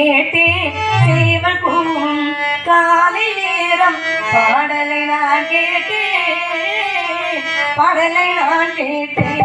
கேட்டேன் சேவல் கூவும் காலை நேரம் பாடலை நான் கேட்டேன் பாடலை நான் கேட்டேன்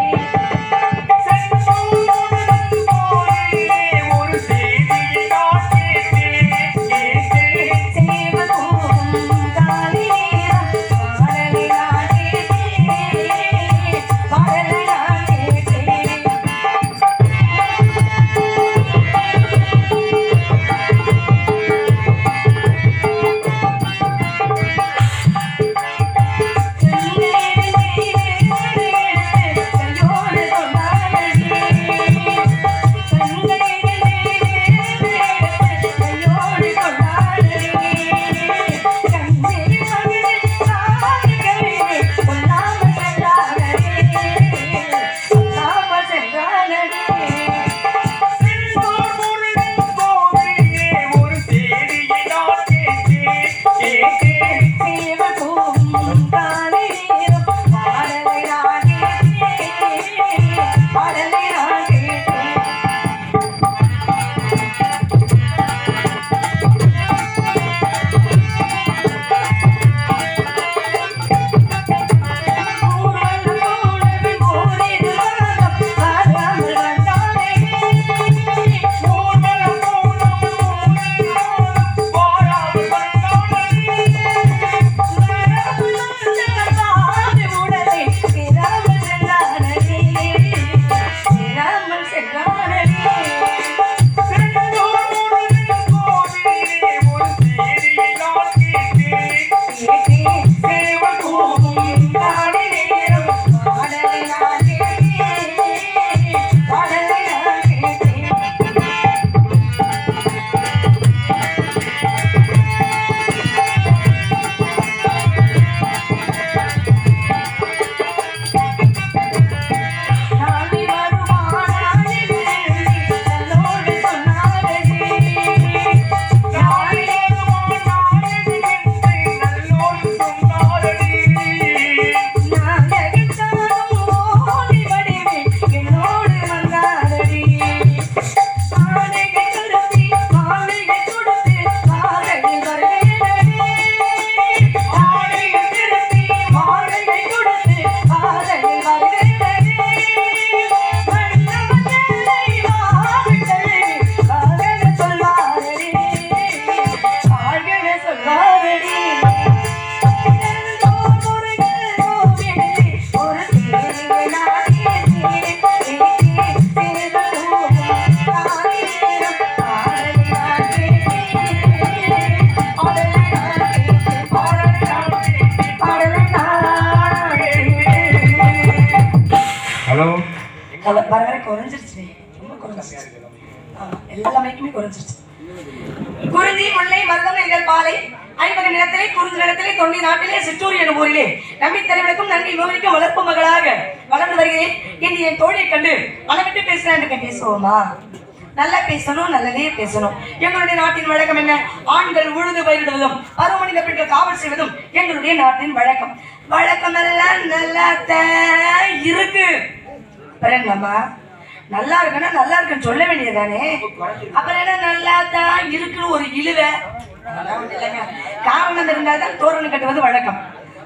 வர குறைஞ்சிருச்சு, ரொம்ப குறைஞ்சிருச்சு, எல்லா மைக்குமே குறைஞ்சிருச்சு. குறிஞ்சி முல்லை மருதம் இதழ் பாலை ஐம்பது நிலத்திலே குறிஞ்சி நிலத்திலே தொண்டி நாட்டிலே சிற்றூர் எனும் ஊரிலே நம்பி தலைவனுக்கும் நன்றி விவரிக்கும் வளர்ப்பு மகளாக வளர்ந்து வருகிறேன். இன்று என் தோழியை கண்டு அளவிட்டு பேசுறேன். பேசுவோமா? நல்லா பேசணும், நல்லதே பேசணும். எங்களுடைய நாட்டின் வழக்கம் என்ன? ஆண்கள் உழுது பயிரிடுவதும் அருமனித பெண்கள் காவல் செய்வதும் எங்களுடைய நாட்டின் வழக்கம். வழக்கம் எல்லாம் நல்லா இருக்கு. என்னம்மா நல்லா இருக்குன்னா நல்லா இருக்குன்னு சொல்ல வேண்டியதானே. அப்புறம் என்ன நல்லா தான் இருக்குன்னு ஒரு இழுவை காரணம் இருந்தால்தான் தோரணம் கட்டுவது வழக்கம்.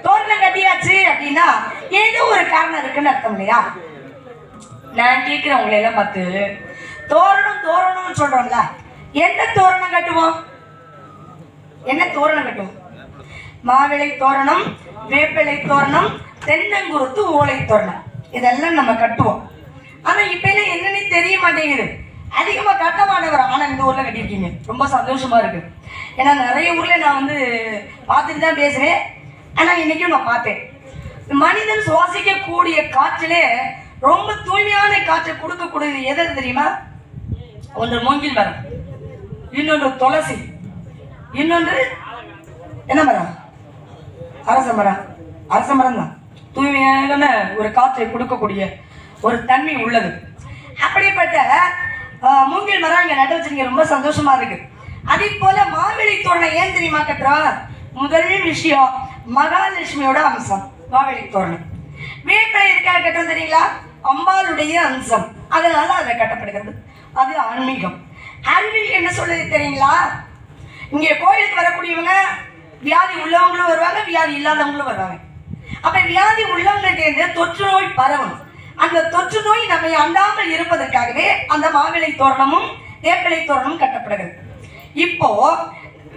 தோரணம் கட்டியாச்சு அப்படின்னா ஏதோ ஒரு காரணம் இருக்குன்னு அர்த்தம் இல்லையா? நான் கேட்கிறேன் உங்களை எல்லாம் பார்த்து, தோரணம் தோரணம்னு சொல்றோம்ல, என்ன தோரணம் கட்டுவோம்? என்ன தோரணம் கட்டுவோம்? மாவிளை தோரணம், வேப்பிலை தோரணம், தென்னங்குருத்து ஓலை தோரணம், இதெல்லாம் நம்ம கட்டுவோம். ஆனா இப்ப எல்லாம் என்னன்னு தெரிய மாட்டேங்குது. அதிகமா கட்ட மாட்டேங்கிற. ஆனா இந்த ஊர்ல கட்டியிருக்கீங்க, ரொம்ப சந்தோஷமா இருக்கு. ஏன்னா நிறைய ஊர்ல நான் வந்து பார்த்துட்டு தான் பேசுறேன். ஆனா இன்னைக்கும் நான் பார்த்தேன், மனிதன் சுவாசிக்க கூடிய காற்றிலே ரொம்ப தூய்மையான காற்றை கொடுக்கக்கூடியது எது தெரியுமா? ஒன்று மூங்கில் மரம், இன்னொன்று துளசி, இன்னொன்று என்ன மரம்? அரச மரம். அரச மரம் தான் தூய்மையான ஒரு காற்றை கொடுக்கக்கூடிய ஒரு தன்மை உள்ளது. அப்படிப்பட்ட மூங்கில் மரம் இங்க நட்டு வச்சிருக்கீங்க, ரொம்ப சந்தோஷமா இருக்கு. அதே போல மாவிளை தோரணம் ஏன் தெரியுமா கட்டுறோம்? முதல் விஷயம் மகாலட்சுமியோட அம்சம் மாவிளை தோரணம். வேப்பிலை எதுக்காக கட்டுறோம் தெரியுங்களா? அம்பாளுடைய அம்சம், அதனால அதை கட்டப்படுகிறது. அது ஆன்மீகம். அறிவியல் என்ன சொல்லுது தெரியுங்களா? இங்கே கோயிலுக்கு வரக்கூடியவங்க வியாதி உள்ளவங்களும் வருவாங்க, வியாதி இல்லாதவங்களும் வருவாங்க. அப்ப வியாதி உள்ளவங்க தொற்று நோய் பரவும். அந்த தொற்று நோய் நம்மை அண்டாமல் இருப்பதற்காகவே அந்த மாவிளை தோரணமும் வேப்பிலை தோரணமும் கட்டப்படுகிறது. இப்போ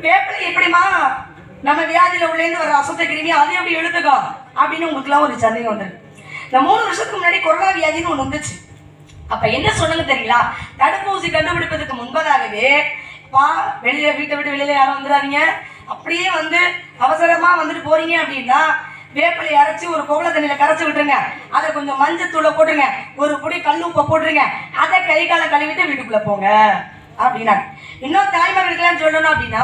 வேப்பிலை எப்படிமா நம்ம வியாதியில உள்ளேந்து வர அசுத்த கிருமி அதை எப்படி எழுதுக்கோ அப்படின்னு உங்களுக்குலாம் ஒரு சந்தேகம் வந்துருக்கு. இந்த 3 வருஷத்துக்கு முன்னாடி கொரோனா வியாதின்னு ஒன்று வந்துச்சு. அப்ப என்ன சொன்னாங்க தெரியுங்களா? தடுப்பூசி கண்டுபிடிப்பதற்கு முன்பதாகவே வெளியே வீட்டை விட்டு வெளியில யாரும் வந்துடாதீங்க, அப்படியே வந்து அவசரமா வந்துட்டு போறீங்க அப்படின்னா வேப்பிலை அரைச்சி ஒரு கோவல தண்ணியில கரைச்சி விட்டுருங்க, அதை கொஞ்சம் மஞ்சத்தூளை போட்டுருங்க, ஒரு பொடி கல் உப்பை போட்டுருங்க, அதை கை காலை கழுவிட்டு வீட்டுக்குள்ள போங்க அப்படின்னா. இன்னும் தாய்மார்களுக்கெல்லாம் சொல்லணும் அப்படின்னா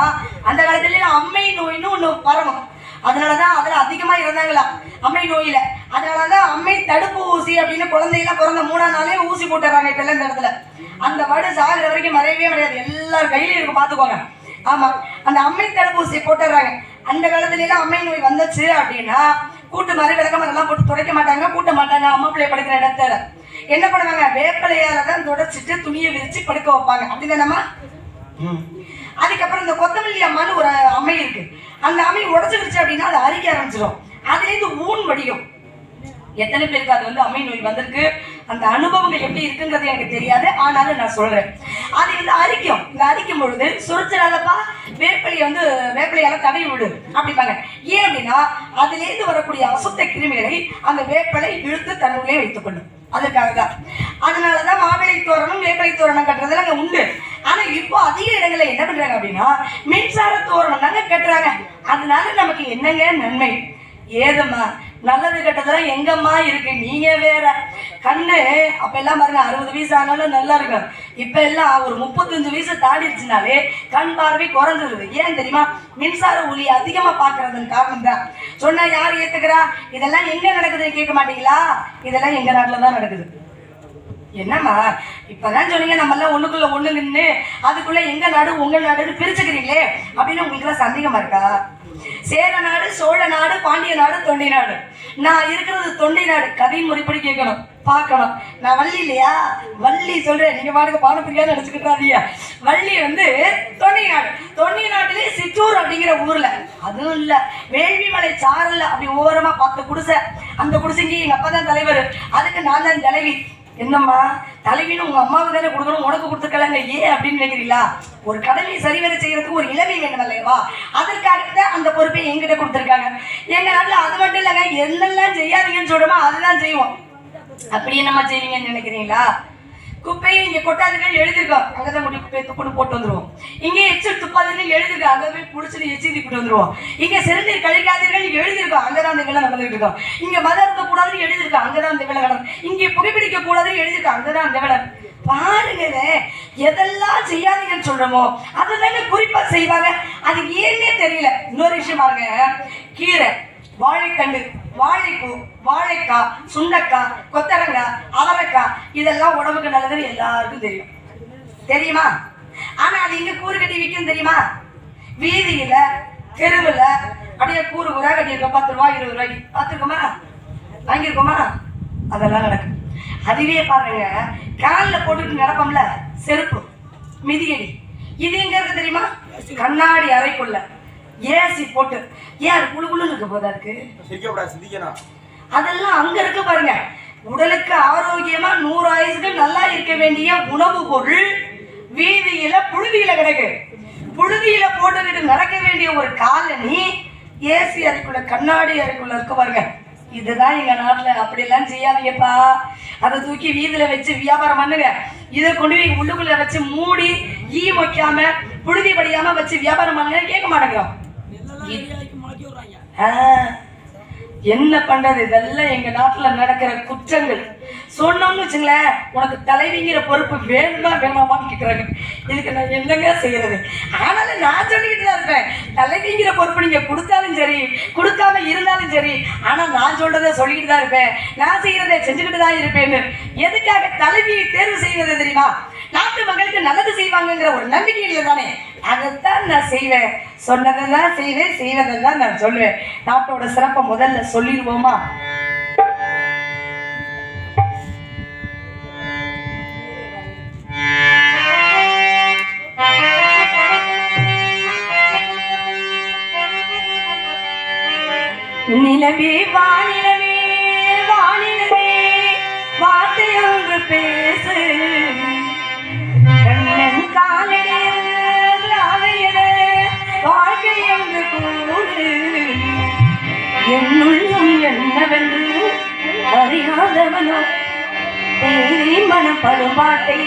அந்த காலத்துல அம்மை நோயின்னு ஒண்ணு பரவும். அதனாலதான் அதுல அதிகமா இருந்தாங்களா அம்மை நோயில. அதனாலதான் அம்மை தடுப்பு ஊசி அப்படின்னு குழந்தையெல்லாம் பிறந்த 3ஆம் நாளே ஊசி போட்டுறாங்க. இப்ப எல்லாம் இந்த இடத்துல அந்த வடு சாகுற வரைக்கும் மறையவே மறையாது, எல்லாரும் கையில இருக்கும் பாத்துக்கோங்க. ஆமா, அந்த அம்மை தடுப்பூசி போட்டுறாங்க. அந்த காலத்துல எல்லாம் அம்மை நோய் வந்துச்சு அப்படின்னா கூட்டு மாதிரி விளக்கமரம் எல்லாம் போட்டு துடைக்க மாட்டாங்க, கூட்ட மாட்டாங்க. அம்மா பிள்ளைய படுக்கிற இடத்துல என்ன பண்ணுவாங்க? வேப்பிலையால தான் துடைச்சிட்டு துணியை விரிச்சு படுக்க வைப்பாங்க. அப்படிதானம்மா? அதுக்கப்புறம் இந்த கொத்தமல்லி அம்மான்னு ஒரு அம்மை இருக்கு. அந்த அம்மை உடச்சிருச்சு அப்படின்னா அதை அரிக்க ஆரம்பிச்சிடும். அதுல இருந்து ஊன் வடியும். எத்தனை பேருக்கு அது வந்து அம்மை நோய் வந்திருக்கு, அந்த அனுபவங்கள் எப்படி இருக்குங்கிறது எனக்கு தெரியாது, ஆனாலும் நான் சொல்றேன். அது வந்து அரிக்கும். இந்த அரிக்கும் பொழுது சுரச்சிடாதப்பா வேப்பிலையை வந்து வேப்பிலையால தடவி விடு அப்படிப்பாங்க. ஏன் அப்படின்னா அதுல இருந்து வரக்கூடிய அசுத்த கிருமிகளை அந்த வேப்பிலை இழுத்து தன்னுள்ளே வைத்துக் கொள்ளும். அதுக்காக தான். அதனாலதான் மாவிளை தோரணம் வேப்பிலை தோரணம் கட்டுறதுல அங்க உண்டு. ஆனா இப்போ அதிக இடங்கள்ல என்ன பண்றாங்க அப்படின்னா மின்சார தோரணம் தாங்க கட்டுறாங்க. அதனால நமக்கு என்னங்க நன்மை? ஏதம்மா நல்லது கெட்டதெல்லாம் எங்கம்மா இருக்கு? நீங்க வேற. கண்ணு அப்ப எல்லாம் பாருங்க 60 வயசு ஆனாலும் நல்லா இருக்கும். இப்ப எல்லாம் ஒரு 35 வயசு தாண்டிடுச்சுனாலே கண் பார்வை குறைஞ்சிருது. ஏன் தெரியுமா? மின்சார ஒளி அதிகமா பாக்குறதுன்னு காரணம் தான். சொன்னா யார் ஏத்துக்கிறா? இதெல்லாம் எங்க நடக்குதுன்னு கேட்க மாட்டீங்களா? இதெல்லாம் எங்க நாட்டுலதான் நடக்குது. என்னம்மா இப்பதான் சொன்னீங்க நம்ம எல்லாம் ஒண்ணுக்குள்ள ஒண்ணு நின்று அதுக்குள்ள எங்க நாடு உங்க நாடுன்னு பிரிச்சுக்கிறீங்களே அப்படின்னு உங்களுக்கு எல்லாம் சந்தேகமா இருக்கா? சேர நாடு, சோழ நாடு, பாண்டிய நாடு, தொண்டை நாடு. நான் இருக்கிறது தொண்டை நாடு. கதை முறைப்படி கேட்கணும், பார்க்கணும். நான் வள்ளி இல்லையா? வள்ளி சொல்றேன், நீங்க பாருங்க பானப்பிரியா நினைச்சுக்கிட்டாதீங்க. வள்ளி வந்து தொண்டை நாடு. தொண்டை நாட்டிலே சிற்றூர் அப்படிங்கிற ஊர்ல, அதுவும் இல்ல வேள்விமலை சாரல்ல அப்படி ஓரமா 10 குடிசை. அந்த குடிசைக்கு எங்க அப்பா தான் தலைவர், அதுக்கு நான் தான் தலைவி. என்னம்மா தலைவின்னு உங்க அம்மாவுக்கு தானே கொடுக்கணும், உனக்கு கொடுத்துக்கலாங்க ஏன் அப்படின்னு நினைக்கிறீங்களா? ஒரு கடமையை சரிவர செய்யறதுக்கு ஒரு இளமை வேணும் இல்லையவா? அதற்காகத்தான் அந்த பொறுப்பை எங்கிட்ட கொடுத்துருக்காங்க. எங்க நாட்டுல அது மட்டும் இல்லைங்க, என்னெல்லாம் செய்யாதீங்கன்னு சொல்றோமோ அதுதான் செய்வோம். அப்படி என்னம்மா செய்வீங்கன்னு நினைக்கிறீங்களா? குப்பையை இங்க கொட்டாதுகள் எழுதிருக்கோம், அங்கதான் முடி குப்பையை துப்புன்னு போட்டு வந்துருவோம். இங்கே எச்சில் துப்பாதீர்கள் எழுதிருக்கோம், அங்கே போய் புடிச்சுட்டு எச்சி திப்பிட்டு வந்துருவோம். இங்க சிறுநீர் கழிக்காதீர்கள் எழுதிருக்கோம், அங்கதான் அந்த வேலை நடந்துட்டு இருக்கோம். இங்க மதம் இருக்க கூடாதுன்னு எழுதிருக்கோம், அங்கதான் அந்த வேலை நடந்து. இங்க புகைப்பிடிக்க கூடாதுன்னு எழுதிருக்கோம், அங்கதான் அந்த வேலை. பாருங்களே, எதெல்லாம் செய்யாதீங்கன்னு சொல்றோமோ அதுதானே குறிப்பா செய்வாங்க. அது ஏன்னே தெரியல. இன்னொரு விஷயம் பாருங்க, கீரை, வாழைக்கண்டு, வாழைப்பூ, வாழைக்காய், சுண்டக்காய், கொத்தரங்காய், அவரைக்காய் இதெல்லாம் உடம்புக்கு நல்லதுன்னு எல்லாருக்கும் தெரியும். தெரியுமா? ஆனா அது இங்க கூறு கட்டி விற்கும் தெரியுமா? வீதியில தெருவுல அப்படியே கூறு கூறா கட்டியிருக்கோம். 10 ரூபாய் 20 ரூபாய்க்கு பார்த்துருக்கோமா? வாங்கியிருக்கோமா? அதெல்லாம் நடக்கும். அதுவே பாருங்க, காலில் போட்டுட்டு நடப்போம்ல செருப்பு, மிதியடி, இது எங்க இருக்கு தெரியுமா? கண்ணாடி அறைக்குள்ள ஏசி போட்டு. ஏன் அது குழு குழுன்னு இருக்க போதா இருக்கு? அதெல்லாம் அங்க இருக்கு பாருங்க. உடலுக்கு ஆரோக்கியமா 100 ஆயுசுக்கு நல்லா இருக்க வேண்டிய உணவு பொருள் வீதியில புழுதியில கிடக்கு. புழுதியில போட்டுக்கிட்டு நடக்க வேண்டிய ஒரு காலனி ஏசி அறைக்குள்ள கண்ணாடி அறைக்குள்ள இருக்க பாருங்க. இதுதான் எங்க நாட்டுல. அப்படியெல்லாம் செய்யாதீங்கப்பா. அதை தூக்கி வீதியில வச்சு வியாபாரம் பண்ணுங்க. இதை கொண்டு போய் உள்ளுக்குள்ள வச்சு மூடி ஈ வைக்காம புழுதி படியாம வச்சு வியாபாரம் பண்ணுங்க. கேட்க மாட்டேங்கிறோம். என்ன பண்றது? இதெல்லாம் எங்க நாட்டுல நடக்கிற குற்றங்கள். சொன்னோம்னு வச்சுங்களேன், உனக்கு தலைவிங்கிற பொறுப்பு வேணுமா வேணாமான்னு கேட்கறாங்க. இதுக்கு நான் என்னங்க செய்யறது? ஆனாலும் நான் சொல்லிக்கிட்டு தான் இருப்பேன், தலைவிங்கிற பொறுப்பு நீங்க கொடுத்தாலும் சரி கொடுக்காம இருந்தாலும் சரி, ஆனா நான் சொல்றதை சொல்லிக்கிட்டு தான் இருப்பேன், நான் செய்யறதை செஞ்சுக்கிட்டு தான் இருப்பேன்னு. எதுக்காக தலைவியை தேர்வு செய்வது தெரியுமா? நாட்டு மக்களுக்கு நல்லது செய்வாங்கங்கிற ஒரு நம்பிக்கை இல்லை தானே? அதைத்தான் நான் செய்வேன். சொன்னதெல்லாம் செய்வேன், செய்வதெல்லாம் நான் சொல்லுவேன். நாட்டோட சிறப்பை முதல்ல சொல்லிடுவோமா? படுபாட்டை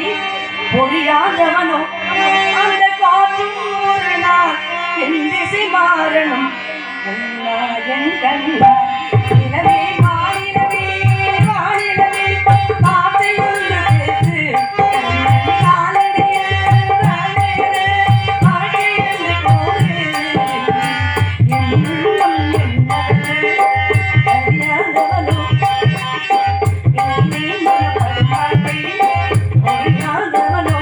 பொறியாதவனோ அந்த காற்றும் ஒரு நாள் என் திசை மாறணும் கண்ணா என் கண்ணா நிலவே மாநிலவே மாநிலவே பாட்டை ஒன்று பேசு கண்ணன் காலடியில் பாட்டை என்று போது என் உள்ளம் என்னவென்று அறியாதவனோ என்னை மனப்படுபாட்டை பொறியாதவனோ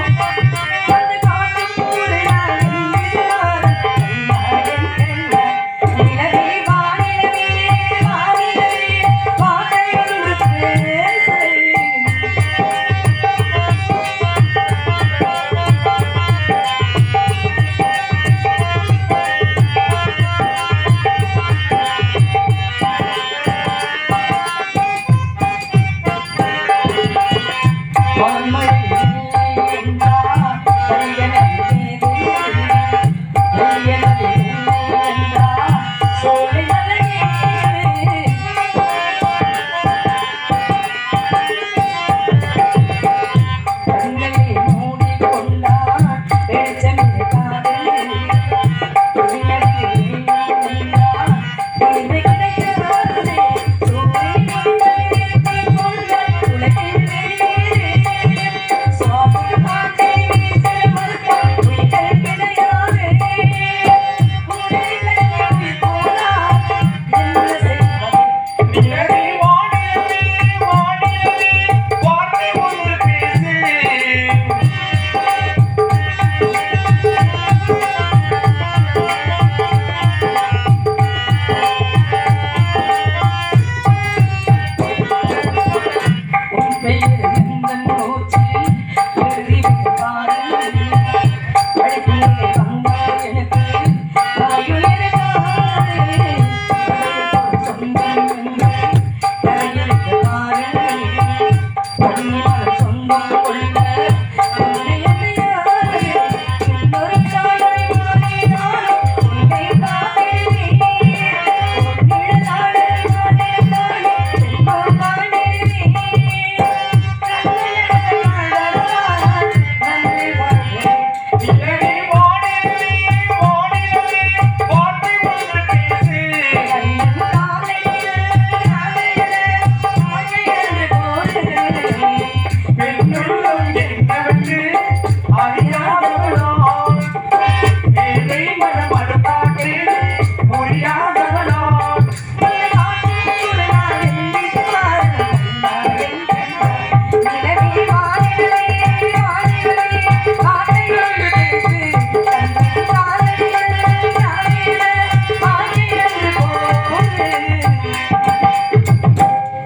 அந்த காற்றும் ஒரு நாள் என் திசை மாறணும் கண்ணா என் கண்ணா நிலவே வானிலவே வானிலவே பாட்டை ஒன்று பேசு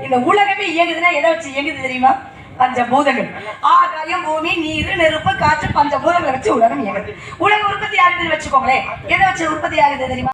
இந்த உலகமே இயங்குதுன்னா எதை வச்சு இயங்குது தெரியுமா? பஞ்சபூதங்கள். ஆகாயம், பூமி, நீர், நெருப்பு, காற்று, பஞ்சபூதங்களை வச்சு உலகம் இயங்குது. உலக உற்பத்தி ஆகுதுன்னு வச்சுக்கோங்களேன். எதை வச்சு உற்பத்தி ஆகுது தெரியுமா?